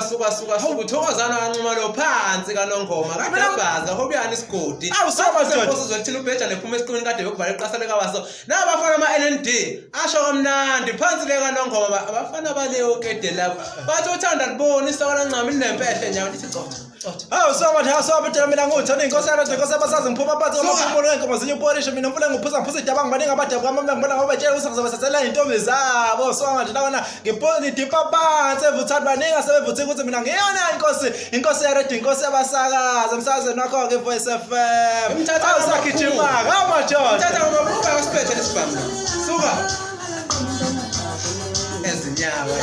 suka uthokozana kancuma lo phansi kaNongoma kaDabaza hobuyani isigodi awusaba ndoda uzothina ubheja nephuma esiqwini kade yokuvala iqasale kawaso nabafana ama NND asho kamnandi phansi le kaNongoma abafana baleyo kede lapha bathi uthanda libona isokana ncama linempehla nyawo lithi cotha awusaba mina nguthanda inkosi yakade inkosi abasazi ngiphuma phansi ngoba ngenkomo zinye upolisha mina mfuna ngiphuza idabanga baningi abadabu kwami ngibona ngoba tshela usakusebenzisela intombi zabo so ngathi lawana ngiponi dipa phansi evuthanda baningi asebevuthe ukuthi mina ngiyona inkosi ya red inkosi yabasakaza emsakazweni wakho ke Voice FM umthatha usagijima kama John umthatha ngoba wasiphethe lesibhamu suka ezinyawo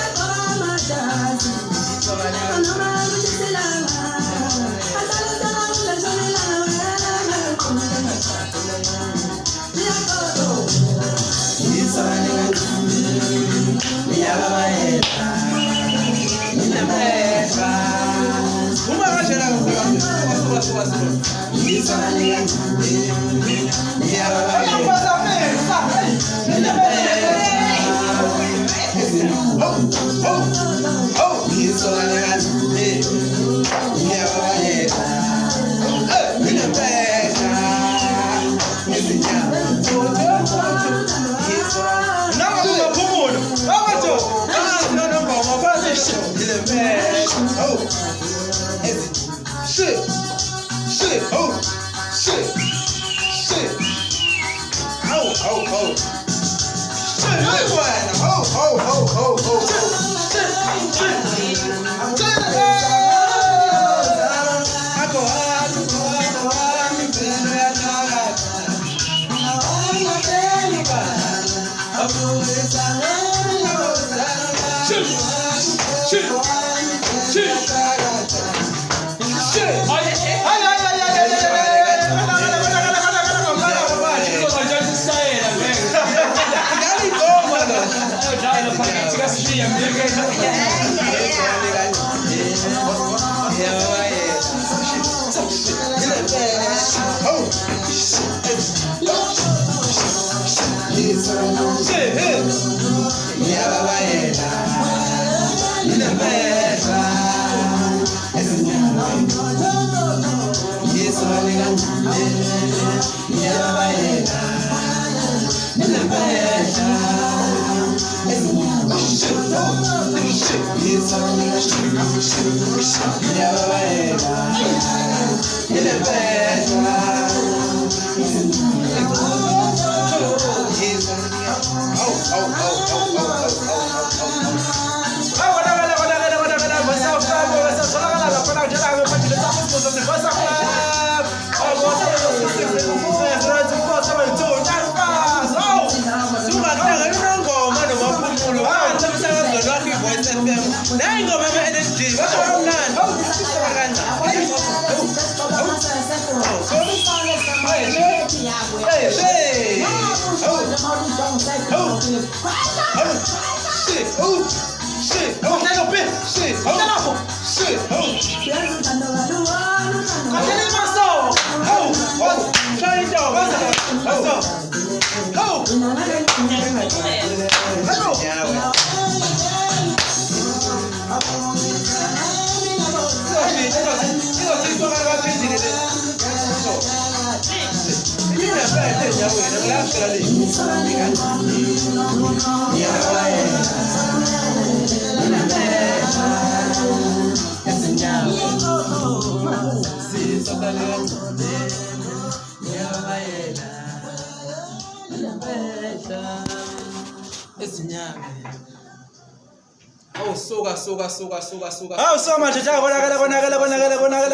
suka awusoma nje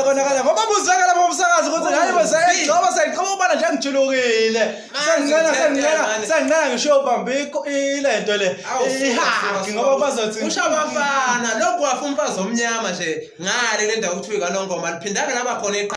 konakala ngoba buzaka lapho umsakazi ukuthi hayi baseyicoba seyicoba ubana nje ngijulukile sengicela ngisho bambe ilento le ihaki ngoba bazothi ushabafana lokho wafa umfazi omnyama nje ngale le ndawo kuthiwa kaNongoma liphindana laba khona